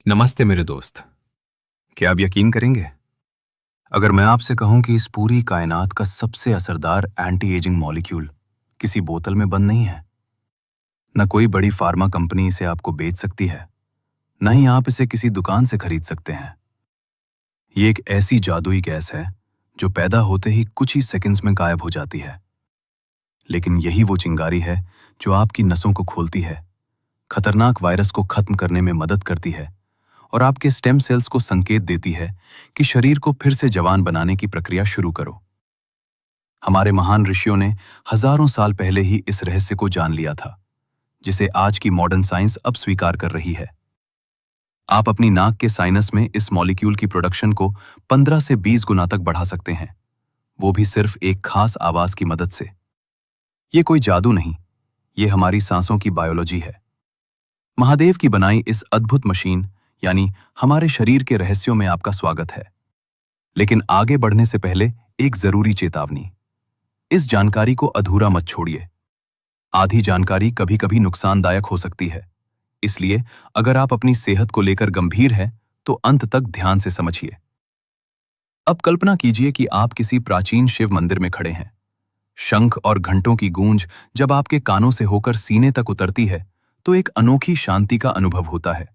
नमस्ते मेरे दोस्त। क्या आप यकीन करेंगे अगर मैं आपसे कहूं कि इस पूरी कायनात का सबसे असरदार एंटी एजिंग मॉलिक्यूल किसी बोतल में बंद नहीं है। न कोई बड़ी फार्मा कंपनी इसे आपको बेच सकती है, न ही आप इसे किसी दुकान से खरीद सकते हैं। ये एक ऐसी जादुई गैस है जो पैदा होते ही कुछ ही सेकंड्स में गायब हो जाती है। लेकिन यही वो चिंगारी है जो आपकी नसों को खोलती है, खतरनाक वायरस को खत्म करने में मदद करती है और आपके स्टेम सेल्स को संकेत देती है कि शरीर को फिर से जवान बनाने की प्रक्रिया शुरू करो। हमारे महान ऋषियों ने हजारों साल पहले ही इस रहस्य को जान लिया था, जिसे आज की मॉडर्न साइंस अब स्वीकार कर रही है। आप अपनी नाक के साइनस में इस मॉलिक्यूल की प्रोडक्शन को 15 से 20 गुना तक बढ़ा सकते हैं, वो भी सिर्फ एक खास आवाज की मदद से। ये कोई जादू नहीं, ये हमारी सांसों की बायोलॉजी है। महादेव की बनाई इस अद्भुत मशीन यानी हमारे शरीर के रहस्यों में आपका स्वागत है। लेकिन आगे बढ़ने से पहले एक जरूरी चेतावनी। इस जानकारी को अधूरा मत छोड़िए। आधी जानकारी कभी कभी नुकसानदायक हो सकती है, इसलिए अगर आप अपनी सेहत को लेकर गंभीर हैं तो अंत तक ध्यान से समझिए। अब कल्पना कीजिए कि आप किसी प्राचीन शिव मंदिर में खड़े हैं। शंख और घंटों की गूंज जब आपके कानों से होकर सीने तक उतरती है तो एक अनोखी शांति का अनुभव होता है,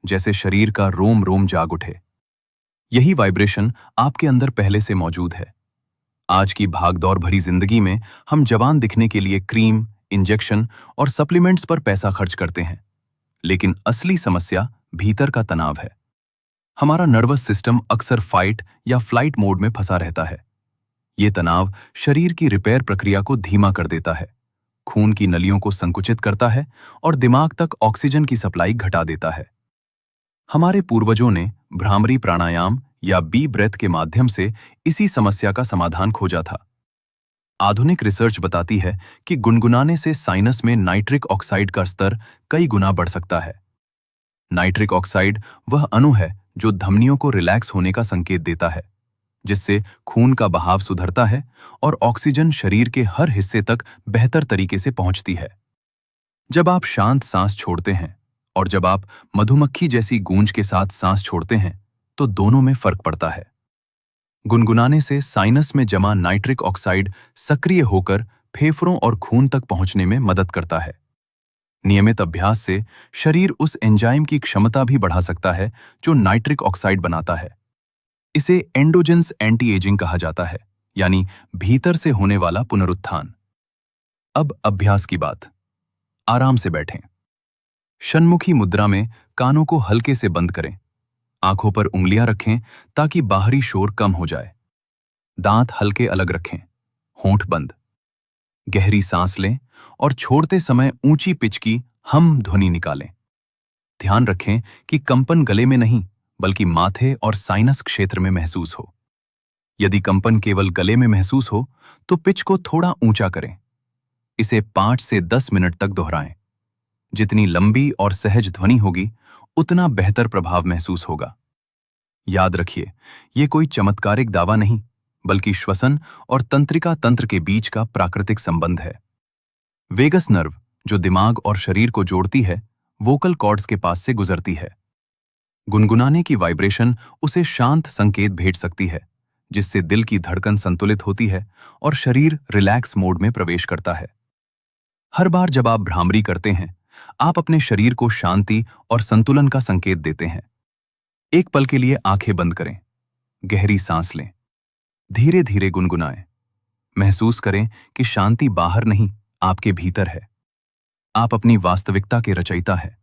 जैसे शरीर का रोम रोम जाग उठे। यही वाइब्रेशन आपके अंदर पहले से मौजूद है। आज की भागदौड़ भरी जिंदगी में हम जवान दिखने के लिए क्रीम, इंजेक्शन और सप्लीमेंट्स पर पैसा खर्च करते हैं, लेकिन असली समस्या भीतर का तनाव है। हमारा नर्वस सिस्टम अक्सर फाइट या फ्लाइट मोड में फंसा रहता है। ये तनाव शरीर की रिपेयर प्रक्रिया को धीमा कर देता है, खून की नलियों को संकुचित करता है और दिमाग तक ऑक्सीजन की सप्लाई घटा देता है। हमारे पूर्वजों ने भ्रामरी प्राणायाम या बी ब्रेथ के माध्यम से इसी समस्या का समाधान खोजा था। आधुनिक रिसर्च बताती है कि गुनगुनाने से साइनस में नाइट्रिक ऑक्साइड का स्तर कई गुना बढ़ सकता है। नाइट्रिक ऑक्साइड वह अणु है जो धमनियों को रिलैक्स होने का संकेत देता है, जिससे खून का बहाव सुधरता है और ऑक्सीजन शरीर के हर हिस्से तक बेहतर तरीके से पहुंचती है। जब आप शांत सांस छोड़ते हैं और जब आप मधुमक्खी जैसी गूंज के साथ सांस छोड़ते हैं तो दोनों में फर्क पड़ता है। गुनगुनाने से साइनस में जमा नाइट्रिक ऑक्साइड सक्रिय होकर फेफड़ों और खून तक पहुंचने में मदद करता है। नियमित अभ्यास से शरीर उस एंजाइम की क्षमता भी बढ़ा सकता है जो नाइट्रिक ऑक्साइड बनाता है। इसे एंडोजेंस एंटी एजिंग कहा जाता है, यानी भीतर से होने वाला पुनरुत्थान। अब अभ्यास की बात। आराम से बैठें। षण्मुखी मुद्रा में कानों को हल्के से बंद करें। आंखों पर उंगलियां रखें ताकि बाहरी शोर कम हो जाए। दांत हल्के अलग रखें, होंठ बंद। गहरी सांस लें और छोड़ते समय ऊंची पिच की हम ध्वनि निकालें। ध्यान रखें कि कंपन गले में नहीं बल्कि माथे और साइनस क्षेत्र में महसूस हो। यदि कंपन केवल गले में महसूस हो तो पिच को थोड़ा ऊंचा करें। इसे 5 से 10 मिनट तक दोहराएं। जितनी लंबी और सहज ध्वनि होगी उतना बेहतर प्रभाव महसूस होगा। याद रखिए, ये कोई चमत्कारिक दावा नहीं बल्कि श्वसन और तंत्रिका तंत्र के बीच का प्राकृतिक संबंध है। वेगस नर्व जो दिमाग और शरीर को जोड़ती है, वोकल कॉर्ड्स के पास से गुजरती है। गुनगुनाने की वाइब्रेशन उसे शांत संकेत भेज सकती है, जिससे दिल की धड़कन संतुलित होती है और शरीर रिलैक्स मोड में प्रवेश करता है। हर बार जब आप भ्रामरी करते हैं, आप अपने शरीर को शांति और संतुलन का संकेत देते हैं। एक पल के लिए आंखें बंद करें, गहरी सांस लें, धीरे धीरे गुनगुनाएं। महसूस करें कि शांति बाहर नहीं, आपके भीतर है। आप अपनी वास्तविकता के रचयिता हैं।